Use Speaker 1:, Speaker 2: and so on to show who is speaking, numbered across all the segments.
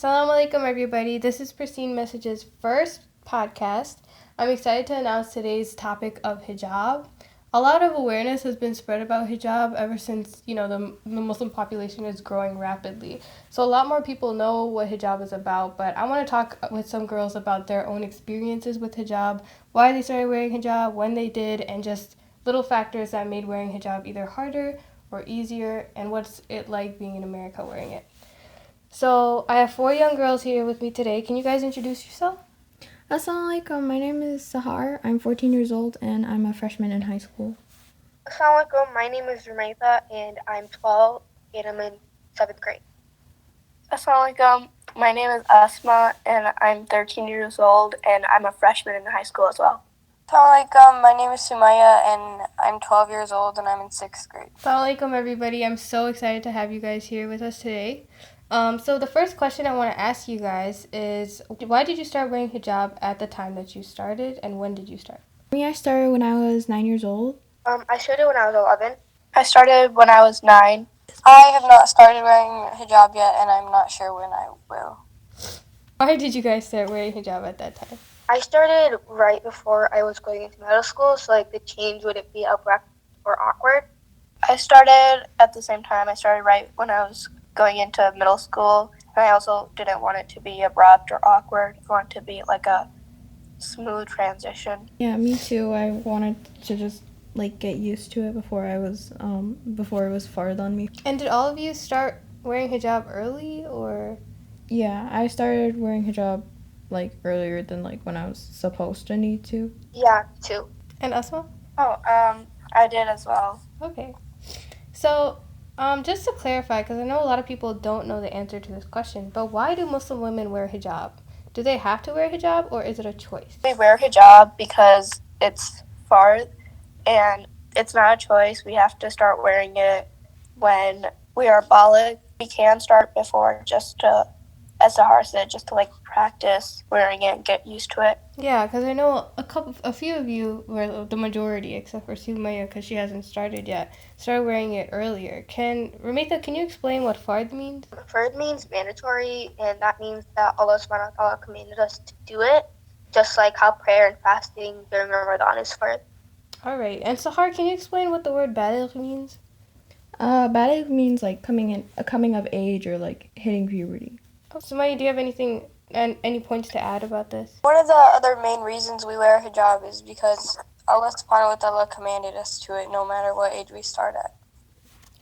Speaker 1: Assalamu alaikum, everybody. This is Pristine Message's first podcast. I'm excited to announce today's topic of hijab. A lot of awareness has been spread about hijab ever since, the Muslim population is growing rapidly. So a lot more people know what hijab is about, but I want to talk with some girls about their own experiences with hijab, why they started wearing hijab, when they did, and just little factors that made wearing hijab either harder or easier, and what's it like being in America wearing it. So I have 4 young girls here with me today. Can you guys introduce yourself?
Speaker 2: Assalamu alaikum. My name is Sahar. I'm 14 years old and I'm a freshman in high school.
Speaker 3: Assalamu alaikum. My name is Rumaitha and I'm 12 and I'm in 7th grade.
Speaker 4: Assalamu alaikum. My name is Asma and I'm 13 years old and I'm a freshman in high school as well.
Speaker 5: Assalamu alaikum. My name is Sumaya and I'm 12 years old and I'm in 6th grade.
Speaker 1: Assalamu alaikum, everybody. I'm so excited to have you guys here with us today. So the first question I want to ask you guys is, why did you start wearing hijab at the time that you started, and when did you start?
Speaker 2: I started when I was 9 years old.
Speaker 3: I started when I was 11.
Speaker 4: I started when I was 9.
Speaker 5: I have not started wearing hijab yet and I'm not sure when I will.
Speaker 1: Why did you guys start wearing hijab at that time?
Speaker 3: I started right before I was going into middle school, so the change wouldn't be abrupt or awkward.
Speaker 4: I started at the same time. I started right when I was going into middle school, and I also didn't want it to be abrupt or awkward. I wanted it to be like a smooth transition.
Speaker 2: Yeah, me too. I wanted to just get used to it before it was hard on me.
Speaker 1: And did all of you start wearing hijab early, or?
Speaker 2: Yeah, I started wearing hijab earlier than when I was supposed to need to.
Speaker 3: Yeah, too.
Speaker 1: And Asma?
Speaker 4: I did as well.
Speaker 1: Okay. So, just to clarify, because I know a lot of people don't know the answer to this question, but why do Muslim women wear hijab? Do they have to wear hijab, or is it a choice?
Speaker 4: We wear hijab because it's fard, and it's not a choice. We have to start wearing it when we are baligh. We can start before just to, as Sahar said, just to practice wearing it and get used to it.
Speaker 1: Yeah, because I know a few of you, or the majority, except for Sumaya, because she hasn't started yet, started wearing it earlier. Rumaitha, can you explain what fard means?
Speaker 3: Fard means mandatory, and that means that Allah subhanahu wa ta'ala commanded us to do it, just like how prayer and fasting during Ramadan is fard.
Speaker 1: Alright, and Sahar, can you explain what the word baligh means?
Speaker 2: Baligh means coming of age or hitting puberty.
Speaker 1: Sumaya, do you have any points to add about this?
Speaker 5: One of the other main reasons we wear hijab is because Allah subhanahu wa ta'ala commanded us to it no matter what age we start at.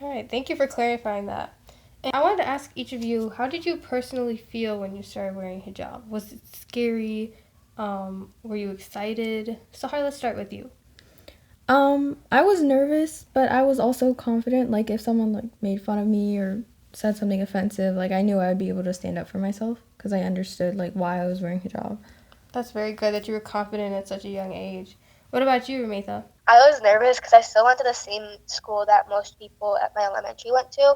Speaker 1: Alright, thank you for clarifying that. And I wanted to ask each of you, how did you personally feel when you started wearing hijab? Was it scary? Were you excited? Sahar, let's start with you.
Speaker 2: I was nervous, but I was also confident. If someone made fun of me or said something offensive, I knew I would be able to stand up for myself because I understood why I was wearing hijab.
Speaker 1: That's very good that you were confident at such a young age. What about you, Rumaitha?
Speaker 3: I was nervous because I still went to the same school that most people at my elementary went to,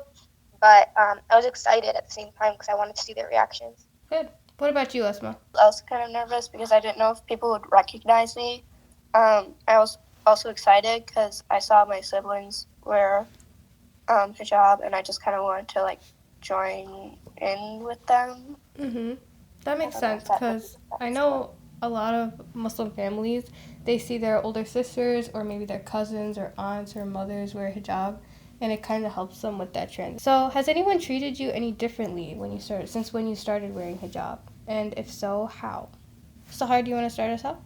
Speaker 3: but I was excited at the same time because I wanted to see their reactions.
Speaker 1: Good. What about you, Asma?
Speaker 4: I was kind of nervous because I didn't know if people would recognize me. I was also excited because I saw my siblings wear hijab, and I just kind of wanted to join in with them.
Speaker 1: That makes sense, because I know a lot of Muslim families, they see their older sisters or maybe their cousins or aunts or mothers wear hijab, and it kind of helps them with that trend. So has anyone treated you any differently when you started wearing hijab? And if so, how? Sahar, do you want to start us off?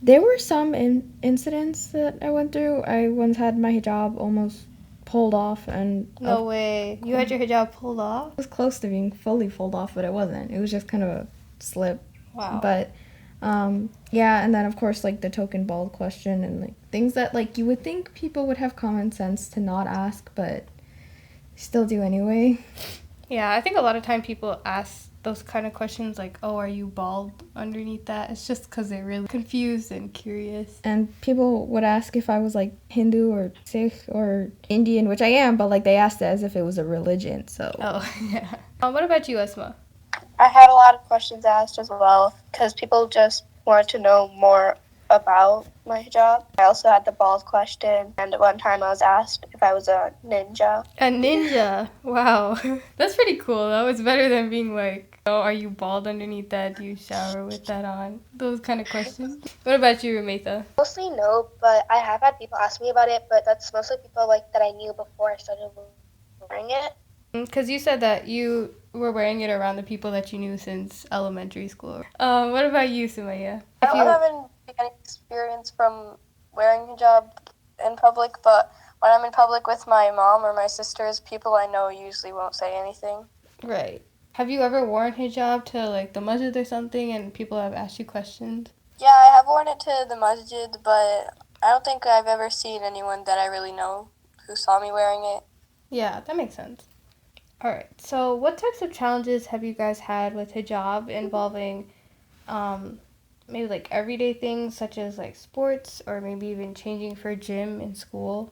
Speaker 2: There were some incidents that I went through. I once had my hijab almost pulled off, and
Speaker 1: No way. You had your hijab pulled off?
Speaker 2: it was close to being fully pulled off, but it wasn't. It was just kind of a slip.
Speaker 1: Wow.
Speaker 2: But yeah, and then of course the token bald question and things that you would think people would have common sense to not ask, but still do anyway.
Speaker 1: Yeah, I think a lot of time people ask those kind of questions oh, are you bald underneath that? It's just because they're really confused and curious.
Speaker 2: And people would ask if I was Hindu or Sikh or Indian, which I am, but they asked it as if it was a religion, so.
Speaker 1: Oh, yeah. What about you, Asma?
Speaker 4: I had a lot of questions asked as well because people just wanted to know more about my hijab. I also had the bald question, and one time I was asked if I was a ninja.
Speaker 1: A ninja. Wow. That's pretty cool. That was better than being like, oh, are you bald underneath that? Do you shower with that on? Those kind of questions. What about you, Rumaitha?
Speaker 3: Mostly no, but I have had people ask me about it, but that's mostly people like that I knew before I started wearing it.
Speaker 1: Because you said that you were wearing it around the people that you knew since elementary school. What about you, Sumaya?
Speaker 5: I don't have any experience from wearing hijab in public, but when I'm in public with my mom or my sisters, people I know usually won't say anything.
Speaker 1: Right. Have you ever worn hijab to like the masjid or something and people have asked you questions?
Speaker 5: Yeah, I have worn it to the masjid, but I don't think I've ever seen anyone that I really know who saw me wearing it.
Speaker 1: Yeah, that makes sense. All right. So, what types of challenges have you guys had with hijab involving maybe like everyday things such as like sports or maybe even changing for gym in school?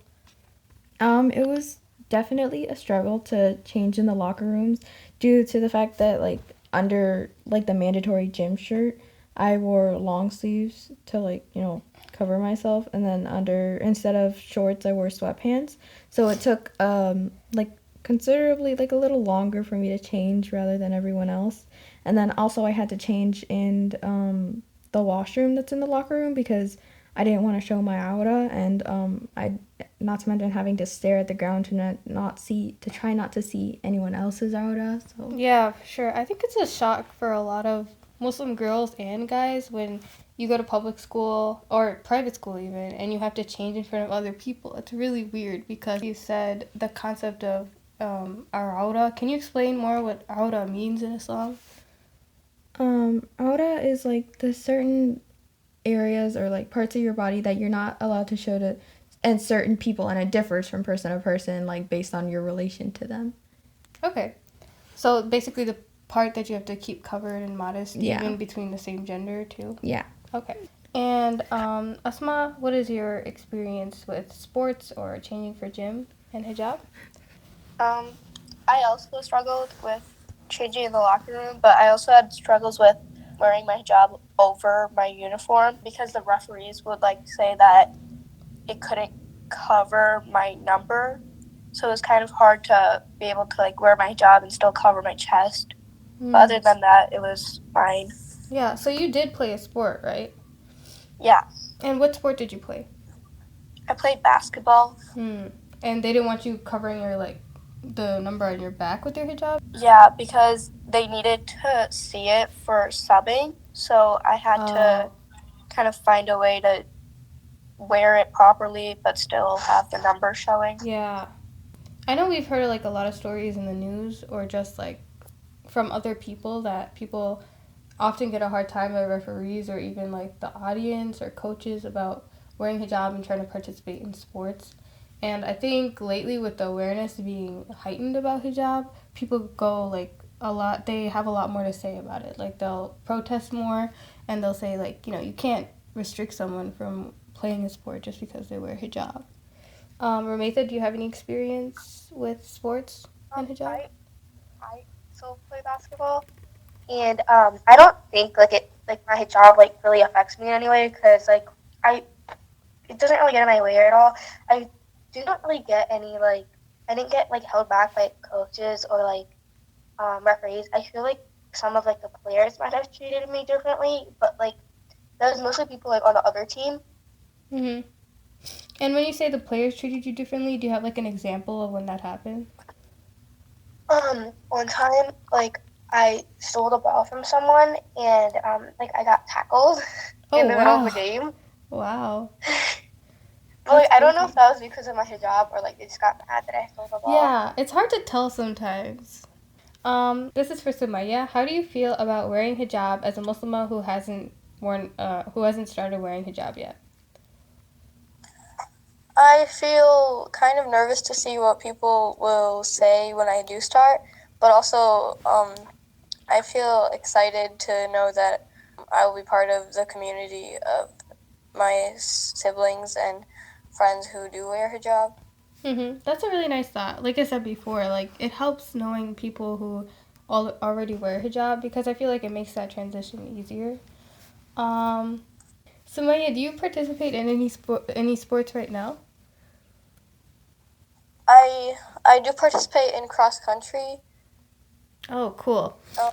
Speaker 2: It was definitely a struggle to change in the locker rooms due to the fact that like under like the mandatory gym shirt, I wore long sleeves to like, cover myself, and then under instead of shorts I wore sweatpants. So it took like considerably like a little longer for me to change rather than everyone else. And then also I had to change in the washroom that's in the locker room because I didn't want to show my aura, and I not to mention having to stare at the ground to try not to see anyone else's aura. So
Speaker 1: Yeah, for sure. I think it's a shock for a lot of Muslim girls and guys when you go to public school or private school even and you have to change in front of other people. It's really weird because you said the concept of aura. Can you explain more what aura means in Islam?
Speaker 2: aura is like the certain areas or like parts of your body that you're not allowed to show to and certain people, and it differs from person to person like based on your relation to them.
Speaker 1: Okay. So basically the part that you have to keep covered and modest
Speaker 2: Yeah.
Speaker 1: even between the same gender too?
Speaker 2: Yeah.
Speaker 1: Okay. And Asma, what is your experience with sports or changing for gym and hijab?
Speaker 4: I also struggled with changing in the locker room, but I also had struggles with wearing my hijab over my uniform because the referees would like say that it couldn't cover my number. So it was kind of hard to be able to like wear my hijab and still cover my chest. But other than that, it was fine.
Speaker 1: Yeah, so you did play a sport, right?
Speaker 4: Yeah.
Speaker 1: And what sport did you play?
Speaker 4: I played basketball.
Speaker 1: And they didn't want you covering your like the number on your back with your hijab?
Speaker 4: Yeah, because they needed to see it for subbing. So I had to kind of find a way to wear it properly but still have the number showing.
Speaker 1: Yeah. I know we've heard like a lot of stories in the news or just like from other people that people often get a hard time by referees or even like the audience or coaches about wearing hijab and trying to participate in sports. And I think lately with the awareness being heightened about hijab, people go like they have a lot more to say about it. Like they'll protest more and they'll say like, you can't restrict someone from playing a sport just because they wear hijab. Rumaitha, do you have any experience with sports and hijab?
Speaker 3: I still play basketball, and I don't think my hijab like really affects me in any way because it doesn't really get in my way at all. I do not really get any I didn't get like held back by coaches or referees. I feel like some of like the players might have treated me differently, but like that was mostly people like on the other team.
Speaker 1: Mhm. And when you say the players treated you differently, do you have like an example of when that happened?
Speaker 3: One time I stole the ball from someone and I got tackled in the middle of the game.
Speaker 1: Wow.
Speaker 3: But I don't know if that was because of my hijab or they just got mad that I stole the ball.
Speaker 1: Yeah, it's hard to tell sometimes. This is for Sumaya. How do you feel about wearing hijab as a Muslimah who hasn't started wearing hijab yet?
Speaker 5: I feel kind of nervous to see what people will say when I do start, but also I feel excited to know that I will be part of the community of my siblings and friends who do wear hijab.
Speaker 1: That's a really nice thought. Like I said before, it helps knowing people who already wear hijab because I feel like it makes that transition easier. Sumaya, do you participate in any sports right now?
Speaker 5: I do participate in cross country.
Speaker 1: Oh, cool.
Speaker 5: Um,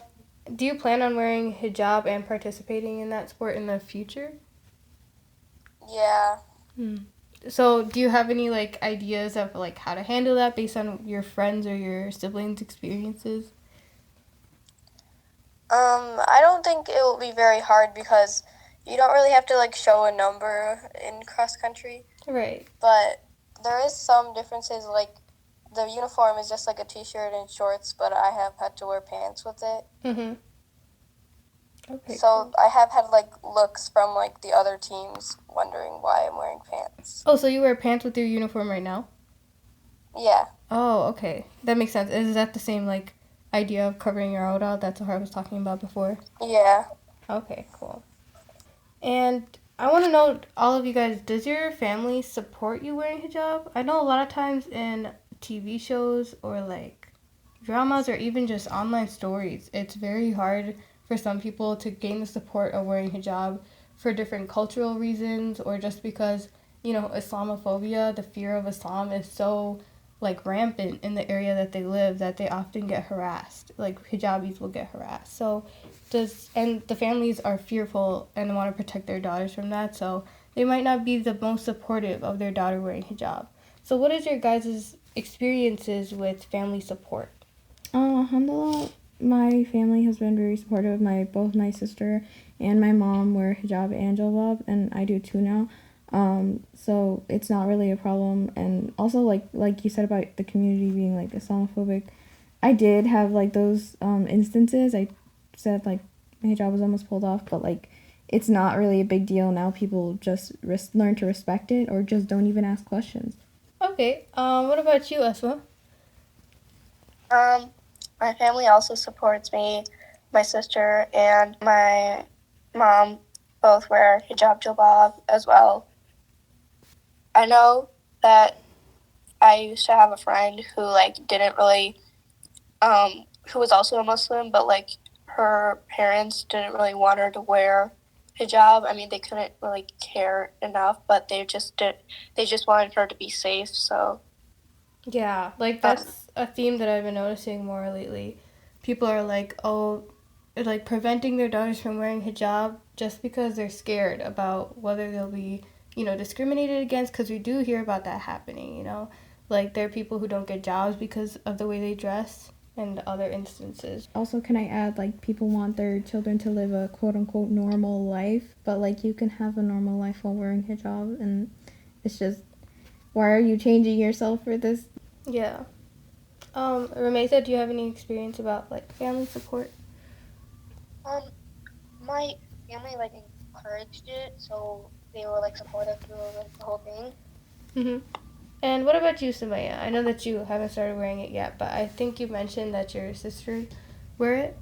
Speaker 1: Do you plan on wearing hijab and participating in that sport in the future?
Speaker 5: yeah.
Speaker 1: So, do you have any like ideas of like how to handle that based on your friends or your siblings' experiences?
Speaker 5: I don't think it will be very hard because you don't really have to like show a number in cross country,
Speaker 1: Right.
Speaker 5: but there is some differences. Like the uniform is just like a t-shirt and shorts, but I have had to wear pants with it.
Speaker 1: Mhm. Okay.
Speaker 5: So
Speaker 1: Cool.
Speaker 5: I have had like looks from like the other teams wondering why I'm wearing pants.
Speaker 1: Oh, so you wear pants with your uniform right now?
Speaker 5: Yeah.
Speaker 1: Oh, okay. That makes sense. Is that the same like idea of covering your out? That's what I was talking about before.
Speaker 5: Yeah.
Speaker 1: Okay, cool. And I want to know, all of you guys, does your family support you wearing hijab? I know a lot of times in TV shows or like dramas or even just online stories, it's very hard for some people to gain the support of wearing hijab for different cultural reasons or just because, Islamophobia, the fear of Islam is so like rampant in the area that they live that they often get harassed. Like hijabis will get harassed. So and the families are fearful and want to protect their daughters from that, so they might not be the most supportive of their daughter wearing hijab. So what is your guys' experiences with family support?
Speaker 2: Alhamdulillah, my family has been very supportive. Both my sister and my mom wear hijab and jilbab, and I do too now. So it's not really a problem. And also, like you said about the community being like Islamophobic, I did have like those instances. I said like my hijab was almost pulled off, but like it's not really a big deal now. People just learn to respect it or just don't even ask questions.
Speaker 1: Okay, what about you, Asma?
Speaker 4: My family also supports me. My sister and my mom both wear hijab jilbab as well. I know that I used to have a friend who like didn't really who was also a Muslim, but like her parents didn't really want her to wear hijab. I mean, they couldn't really care enough, but they just wanted her to be safe. So
Speaker 1: Yeah, like that's a theme that I've been noticing more lately. People are like, oh, like preventing their daughters from wearing hijab just because they're scared about whether they'll be, discriminated against, because we do hear about that happening. Like there are people who don't get jobs because of the way they dress and other instances.
Speaker 2: Also, can I add, like, people want their children to live a quote-unquote normal life, but, like, you can have a normal life while wearing hijab, and it's just, why are you changing yourself for this?
Speaker 1: Yeah. Rameza, do you have any experience about, like, family support?
Speaker 3: My family like encouraged it, so they were like supportive through like the whole thing.
Speaker 1: Mm-hmm. And what about you, Sumaya? I know that you haven't started wearing it yet, but I think you mentioned that your sister wear it.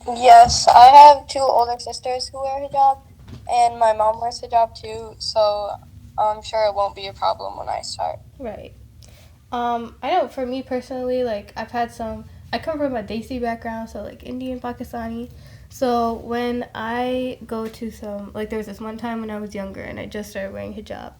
Speaker 5: Yes, I have two older sisters who wear hijab, and my mom wears hijab too, so I'm sure it won't be a problem when I start.
Speaker 1: Right. I know for me personally, like I come from a Desi background, so like Indian, Pakistani. So when I go to like there was this one time when I was younger and I just started wearing hijab.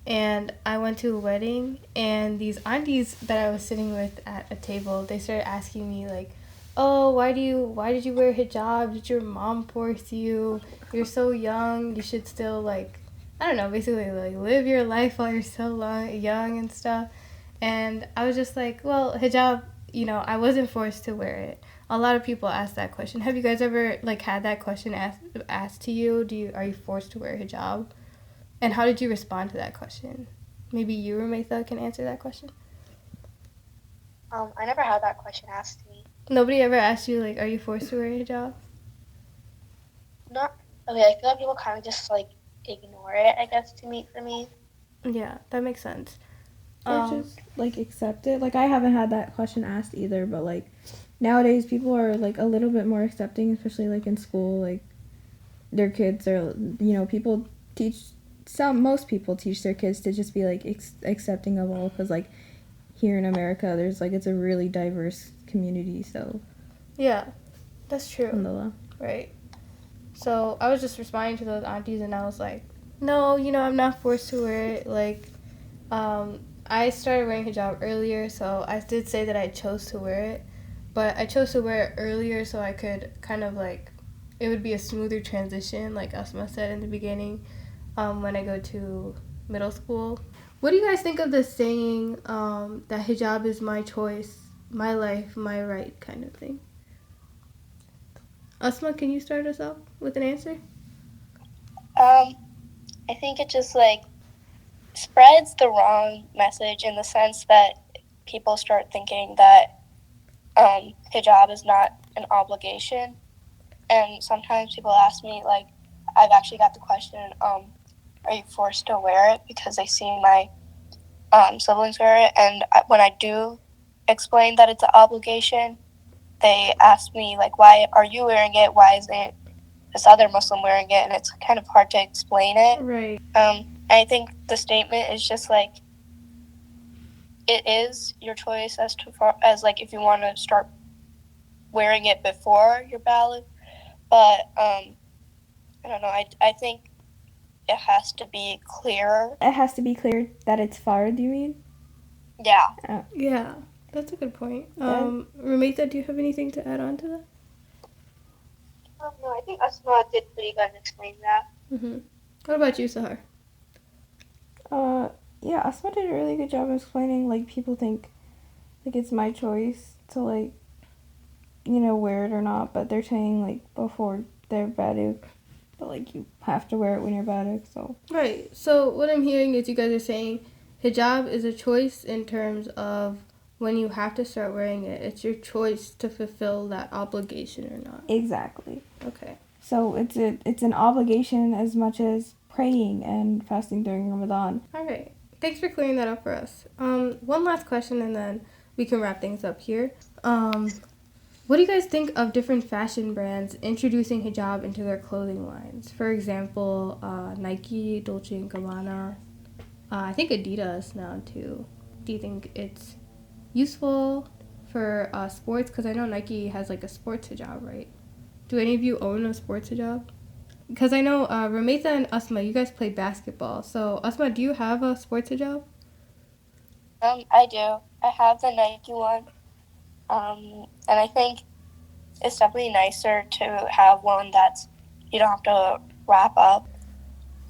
Speaker 1: And I went to a wedding, and these aunties that I was sitting with at a table, they started asking me like, "Oh, why did you wear hijab? Did your mom force you? You're so young. You should still like, I don't know, basically like live your life while you're so young and stuff." And I was just like, well, hijab, I wasn't forced to wear it. A lot of people ask that question. Have you guys ever like had that question asked to you? Are you forced to wear hijab? And how did you respond to that question? Maybe you, Rametha, can answer that question.
Speaker 3: I never had that question asked to me.
Speaker 1: Nobody ever asked you like, are you forced to wear a hijab?
Speaker 3: Not okay. I feel like people kind of just like ignore it. I guess for me.
Speaker 1: Yeah, that makes sense.
Speaker 2: Or just, like, accept it. Like, I haven't had that question asked either, but, like, nowadays people are, like, a little bit more accepting, especially, like, in school. Like, their kids are, people most people teach their kids to just be, like, accepting of all, because, like, here in America, there's, like, it's a really diverse community, so.
Speaker 1: Yeah, that's true.
Speaker 2: Alhamdulillah.
Speaker 1: Right. So I was just responding to those aunties, and I was like, no, I'm not forced to wear it. Like, I started wearing hijab earlier, so I did say that I chose to wear it. But I chose to wear it earlier so I could kind of like, it would be a smoother transition, like Asma said in the beginning, when I go to middle school. What do you guys think of the saying that hijab is my choice, my life, my right kind of thing? Asma, can you start us off with an answer?
Speaker 4: I think it just like spreads the wrong message in the sense that people start thinking that hijab is not an obligation. And sometimes people ask me, like, I've actually got the question, are you forced to wear it? Because they see my siblings wear it. And when I do explain that it's an obligation, they ask me, like, why are you wearing it? Why isn't this other Muslim wearing it? And it's kind of hard to explain it.
Speaker 1: Right.
Speaker 4: I think the statement is just like, it is your choice as to far as like if you want to start wearing it before you're ballot, but I don't know. I think it has to be clearer.
Speaker 2: It has to be clear that it's fard, you mean?
Speaker 4: Yeah.
Speaker 1: Yeah, that's a good point. Ramita, do you have anything to add on to that?
Speaker 3: No, I think Asma did pretty good in explaining that.
Speaker 1: Mm-hmm. What about you, Sahar?
Speaker 2: Yeah, Asma did a really good job of explaining, like, people think, like, it's my choice to, like, wear it or not, but they're saying, like, before they're baduk, but, like, you have to wear it when you're baduk, so.
Speaker 1: Right. So what I'm hearing is you guys are saying hijab is a choice in terms of when you have to start wearing it. It's your choice to fulfill that obligation or not.
Speaker 2: Exactly.
Speaker 1: Okay.
Speaker 2: So it's an obligation as much as praying and fasting during Ramadan.
Speaker 1: All right. Thanks for clearing that up for us. One last question, and then we can wrap things up here. What do you guys think of different fashion brands introducing hijab into their clothing lines? For example, Nike, Dolce & Gabbana, I think Adidas now too. Do you think it's useful for sports? Because I know Nike has like a sports hijab, right? Do any of you own a sports hijab? Because I know Rameta and Asma, you guys play basketball. So Asma, do you have a sports hijab?
Speaker 4: I do. I have the Nike one. And I think it's definitely nicer to have one that's you don't have to wrap up.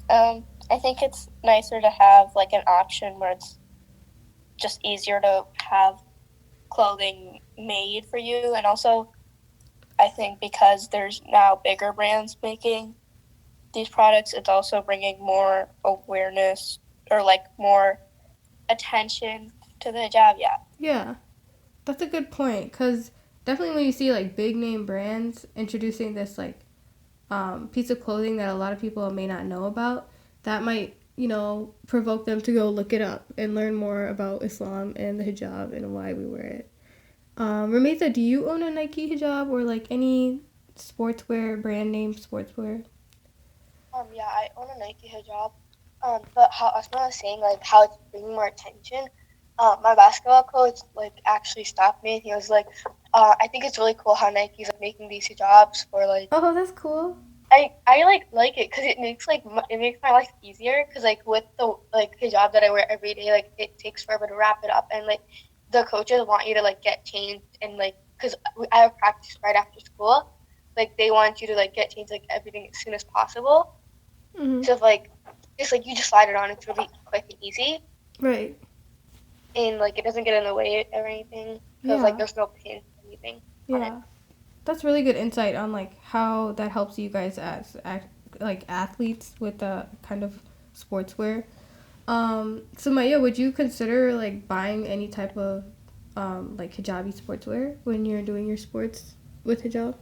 Speaker 4: I think it's nicer to have like an option where it's just easier to have clothing made for you. And also, I think because there's now bigger brands making these products, it's also bringing more awareness or like more attention to the hijab.
Speaker 1: Yeah, that's a good point. Because definitely when you see like big name brands introducing this like piece of clothing that a lot of people may not know about, that might, provoke them to go look it up and learn more about Islam and the hijab and why we wear it. Rameza, do you own a Nike hijab or like any sportswear, brand name sportswear?
Speaker 3: Yeah, I own a Nike hijab. But how Asma was saying, like, how it's bringing more attention, my basketball coach, like, actually stopped me. He was like, I think it's really cool how Nike's like, making these hijabs for, like...
Speaker 1: Oh, that's cool.
Speaker 3: I like it because it makes my life easier because, like, with the, like, hijab that I wear every day, like, it takes forever to wrap it up. And, like, the coaches want you to, like, get changed and, like, because I have practice right after school. Like, they want you to, like, get changed, like, everything as soon as possible.
Speaker 1: Mm-hmm.
Speaker 3: So, like, you just slide it on. It's really quick and easy.
Speaker 1: Right.
Speaker 3: And, like, it doesn't get in the way or anything. Because, like, there's no pins or anything on it.
Speaker 1: That's really good insight on, like, how that helps you guys as, like, athletes with the kind of sportswear. So, Maya, would you consider, like, buying any type of, like, hijabi sportswear when you're doing your sports with hijab?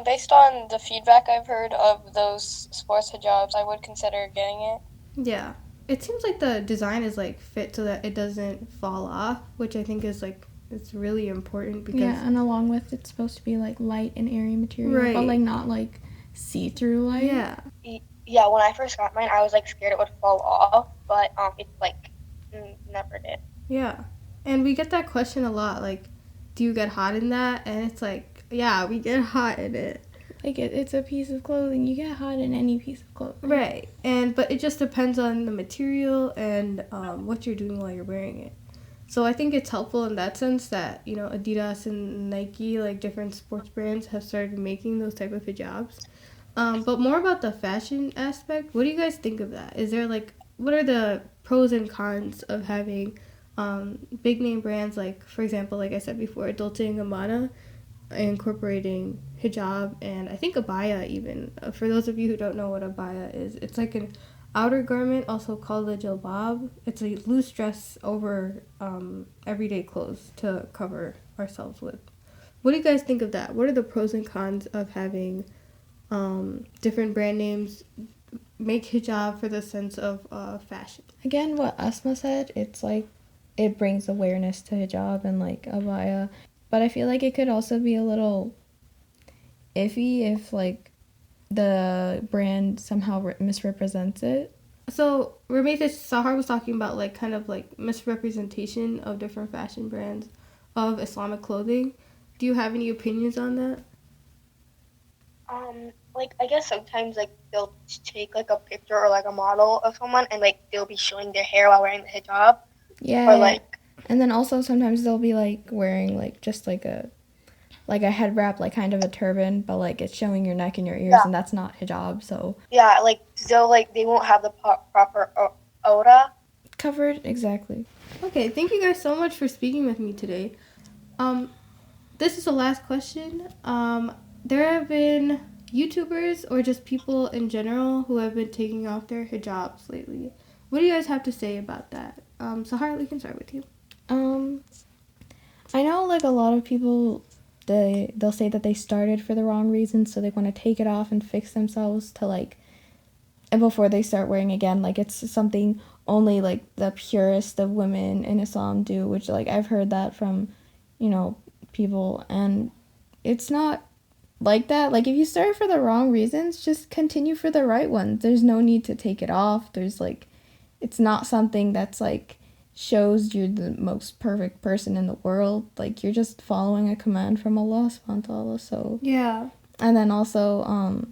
Speaker 5: Based on the feedback I've heard of those sports hijabs, I would consider getting it.
Speaker 1: Yeah. It seems like the design is, like, fit so that it doesn't fall off, which I think is, like, it's really important because...
Speaker 2: Yeah, and along with it's supposed to be, like, light and airy material,
Speaker 1: right.
Speaker 2: But, like, not, like, see-through light.
Speaker 1: Yeah.
Speaker 3: Yeah, when I first got mine, I was, like, scared it would fall off, but it, like, never did.
Speaker 1: Yeah. And we get that question a lot, like, do you get hot in that? And it's like, yeah, we get hot in it.
Speaker 2: Like, it's a piece of clothing. You get hot in any piece of clothing.
Speaker 1: Right. But it just depends on the material and what you're doing while you're wearing it. So I think it's helpful in that sense that, you know, Adidas and Nike, like different sports brands, have started making those type of hijabs. But more about the fashion aspect, what do you guys think of that? Is there like, what are the pros and cons of having big name brands like, for example, like I said before, Dolce & Gabbana incorporating hijab and I think abaya even. For those of you who don't know what abaya is, it's like an outer garment, also called a jilbab. It's a loose dress over everyday clothes to cover ourselves with. What do you guys think of that? What are the pros and cons of having different brand names make hijab for the sense of fashion?
Speaker 2: Again, what Asma said, it's like it brings awareness to hijab and like abaya. But I feel like it could also be a little iffy if like the brand somehow misrepresents it.
Speaker 1: So Ramesh, Sahar was talking about like kind of like misrepresentation of different fashion brands of Islamic clothing. Do you have any opinions on that?
Speaker 3: Like I guess sometimes like they'll take like a picture or like a model of someone and like they'll be showing their hair while wearing the hijab.
Speaker 2: Yeah.
Speaker 3: Or like
Speaker 2: and then also sometimes they'll be like wearing like just like a head wrap, like kind of a turban, but like it's showing your neck and your ears, and that's not hijab. So
Speaker 3: yeah, like they won't have the proper aura.
Speaker 2: covered, exactly.
Speaker 1: Okay, thank you guys so much for speaking with me today. This is the last question. There have been YouTubers or just people in general who have been taking off their hijabs lately. What do you guys have to say about that? Sahar, we can start with you.
Speaker 2: I know like a lot of people, they'll say that they started for the wrong reasons, so they want to take it off and fix themselves to like, and before they start wearing again, like it's something only like the purest of women in Islam do, which like I've heard that from, you know, people, and it's not like that. Like if you start for the wrong reasons, just continue for the right ones. There's no need to take it off. There's like, it's not something that's like shows you're the most perfect person in the world. Like you're just following a command from Allah subhanahu wa ta'ala. So
Speaker 1: yeah.
Speaker 2: And then also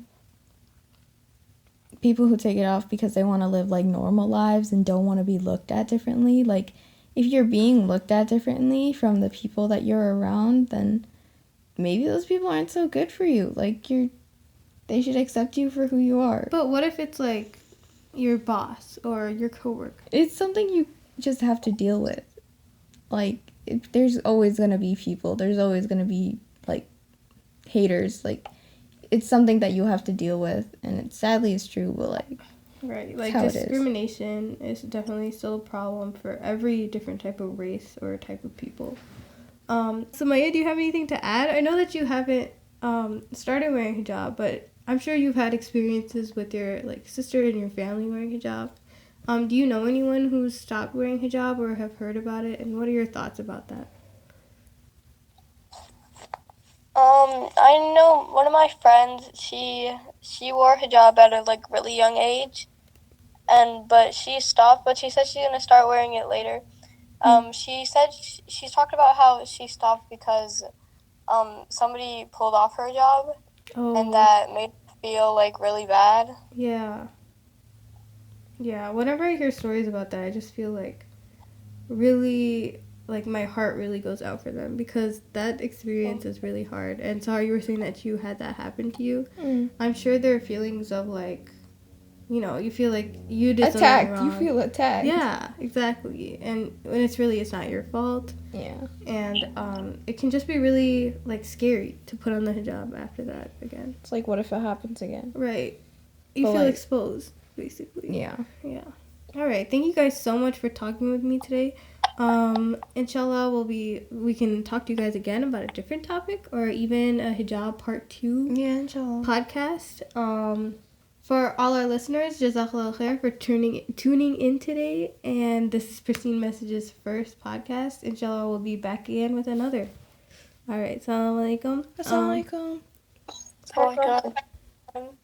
Speaker 2: people who take it off because they want to live like normal lives and don't want to be looked at differently. Like if you're being looked at differently from the people that you're around, then maybe those people aren't so good for you. Like they should accept you for who you are.
Speaker 1: But what if it's like your boss or your coworker?
Speaker 2: It's something you just have to deal with. Like there's always going to be people. There's always going to be like haters. Like it's something that you have to deal with, and it sadly is true, but like
Speaker 1: right, like discrimination is definitely still a problem for every different type of race or type of people. So Maya, do you have anything to add? I know that you haven't started wearing hijab, but I'm sure you've had experiences with your like sister and your family wearing hijab. Do you know anyone who's stopped wearing hijab or have heard about it, and what are your thoughts about that?
Speaker 5: I know one of my friends, she wore hijab at a like really young age, but she stopped, but she said she's gonna start wearing it later. She said she's talked about how she stopped because somebody pulled off her hijab, and that made her feel like really bad.
Speaker 1: Yeah. Whenever I hear stories about that, I just feel like really, like my heart really goes out for them, because that experience is really hard. And sorry, you were saying that you had that happen to you. I'm sure there are feelings of like, you know, you feel like you did something wrong.
Speaker 2: You feel attacked.
Speaker 1: Yeah, exactly. And when it's not your fault.
Speaker 2: Yeah.
Speaker 1: And it can just be really like scary to put on the hijab after that again.
Speaker 2: It's like, what if it happens again?
Speaker 1: Right. You feel exposed, basically.
Speaker 2: Yeah.
Speaker 1: All right. Thank you guys so much for talking with me today. Inshallah, we can talk to you guys again about a different topic, or even a hijab part 2
Speaker 2: inshallah
Speaker 1: podcast. For all our listeners, Jazakallah khair for tuning in today. And this is Pristine Messages' first podcast. Inshallah, we'll be back again with another. All right. Assalamu alaikum.
Speaker 2: Assalamu alaikum.
Speaker 5: Assalamu alaikum.